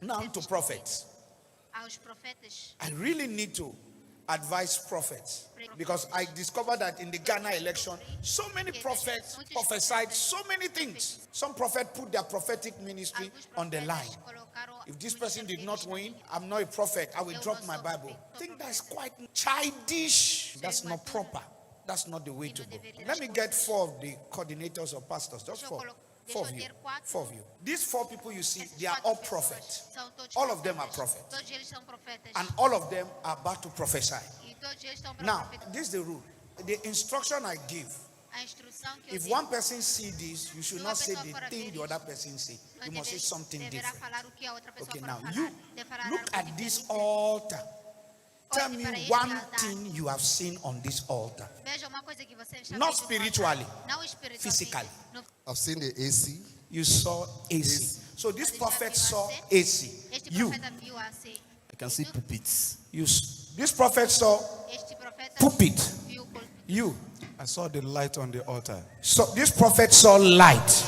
Now to prophets. I really need to advise prophets, because I discovered that in the Ghana election, so many prophets prophesied so many things. Some prophets put their prophetic ministry on the line. If this person did not win, I'm not a prophet, I will drop my Bible. I think that's quite childish. That's not proper. That's not the way to go. Let me get 4 of the coordinators or pastors. Just 4. 4 of you. 4 of you. These 4 people you see, they are all prophets. All of them are prophets. And all of them are about to prophesy. Now, this is the rule. The instruction I give. If one person see this, you should not say the thing the other person see. You must say something different. Okay, now you look at this altar. Tell me one thing you have seen on this altar. Not spiritually, physically. I've seen the AC. You saw AC. So this prophet saw AC. You. I can see pulpits. This prophet saw pulpit. You. I saw the light on the altar. So this prophet saw light.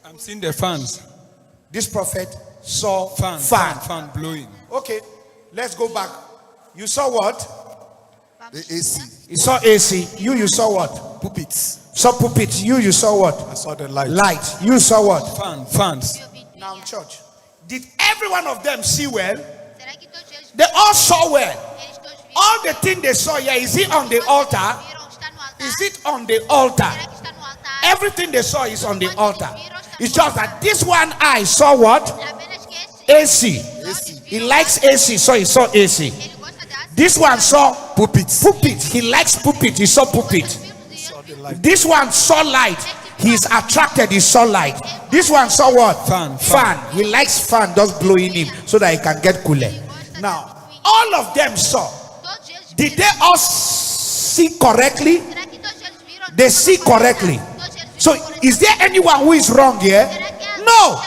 I'm seeing the fans. This prophet saw fan blowing. Okay, let's go back. You saw what? The AC. You saw AC. You saw what? Pulpits. Saw pulpit. You saw what? I saw the light. Light. You saw what? Fans. Now, church, did every one of them see well? They all saw well. All the thing they saw here, is it on the altar? Is it on the altar? Everything they saw is on the altar. It's just that this one eye saw what? AC. He likes AC, so he saw AC. This one saw pulpit. He likes pulpit. He saw pulpit. This one saw light. He's attracted. He saw light. This one saw what? Fan. He likes fan just blowing him so that he can get cooler. Now, all of them saw. Did they all see correctly? They see correctly. So, is there anyone who is wrong here? No.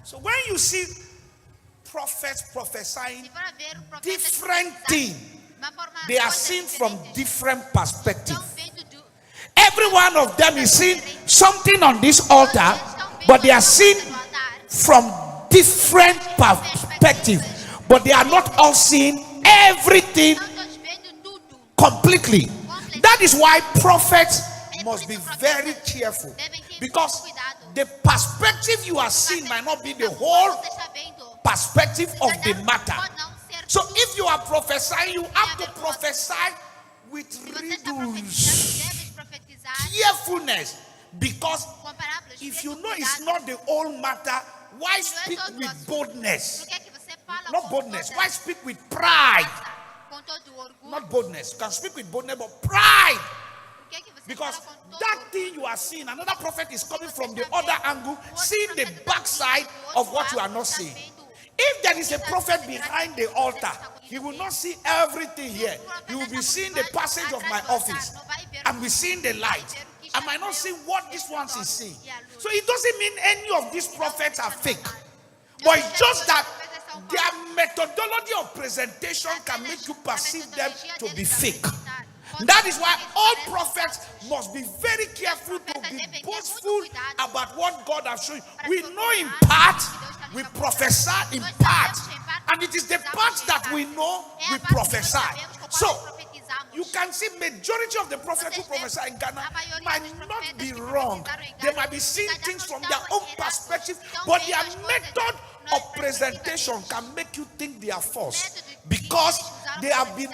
So, when you see prophets prophesying different things, they are seen from different perspectives. Every one of them is seeing something on this altar, but they are seen from different perspectives. But they are not all seeing everything completely. That is why prophets must be very careful, because the perspective you are seeing might not be the whole perspective of the matter. So if you are prophesying, you have to prophesy with riddles, carefulness, because if you know it's not the whole matter, why speak with boldness? Not boldness. Why speak with pride? Not boldness. You can speak with boldness, but pride. Because that thing you are seeing, another prophet is coming from the other angle, seeing the backside of what you are not seeing. If there is a prophet behind the altar, he will not see everything here. He will be seeing the passage of my office, and be seeing the light. I might not see what this one is seeing. So it doesn't mean any of these prophets are fake. But it's just that their methodology of presentation can make you perceive them to be fake. That is why all prophets must be very careful to be boastful about what God has shown. We know in part, we prophesy in part, and it is the parts that we know we prophesy. So you can see majority of the prophets who prophesy in Ghana might not be wrong. They might be seeing things from their own perspective, but their method of presentation can make you think they are false, because they have been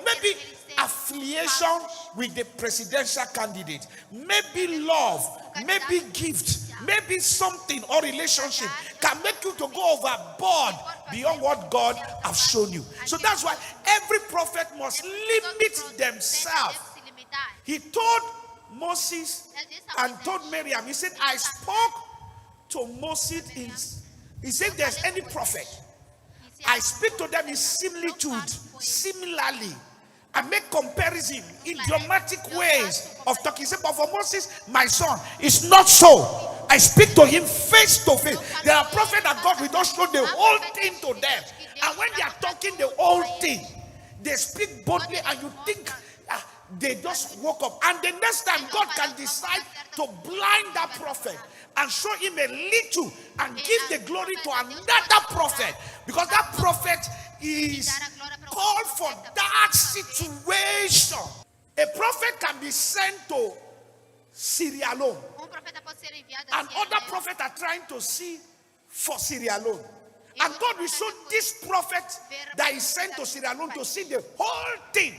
maybe affiliation with the presidential candidate, maybe love, maybe gift, maybe something or relationship can make you to go overboard beyond what God has shown you. So that's why every prophet must limit themselves. He told Moses and told Miriam, he said, I spoke to Moses he said, there's any prophet, I speak to them in similitude, similarly. I make comparison in dramatic ways of talking. He said, but for Moses, my son, it's not so. I speak to him face to face. There are prophets that God will not show the whole thing to them. And when they are talking the whole thing, they speak boldly, and you think they just woke up. And the next time, God can decide to blind that prophet and show him a little and give the glory to another prophet, because that prophet is called for that situation. A prophet can be sent to Syria alone, and other prophets are trying to see for Syria alone. And God will show this prophet that is sent to Syria alone to see the whole thing.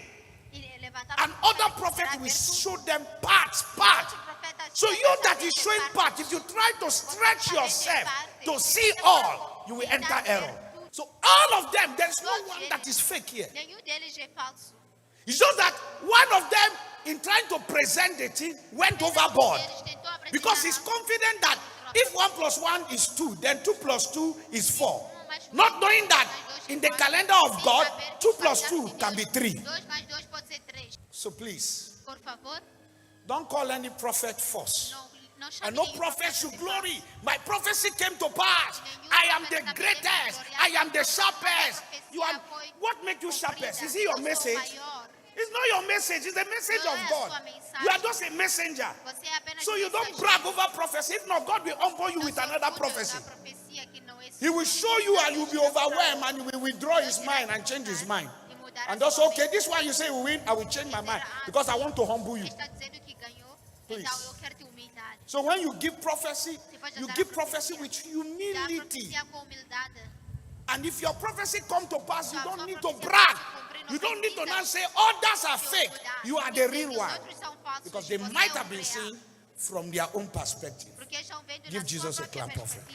And other prophets will show them parts. So you that is showing part, if you try to stretch yourself to see all, you will enter error. So all of them, there is no one that is fake here. It's just that one of them, in trying to present the thing, went overboard. Because he's confident that if 1 + 1 is 2, then 2 + 2 is 4. Not knowing that in the calendar of God, 2 + 2 can be 3. So please, don't call any prophet false. And no prophet should glory. My prophecy came to pass. I am the greatest. I am the sharpest. You are. What makes you sharpest? Is it your message? It's not your message. It's the message of God. You are just a messenger. So you don't brag over prophecy. If not, God will humble you with another prophecy. He will show you and you'll be overwhelmed and you will withdraw his mind and change his mind. And also, okay, this one you say will win, I will change my mind because I want to humble you. Please. So when you give prophecy with humility. And if your prophecy come to pass, you don't need to brag. You don't need to now say others are fake. You are the real one. Because they might have been seen from their own perspective. Give Jesus a clap of it.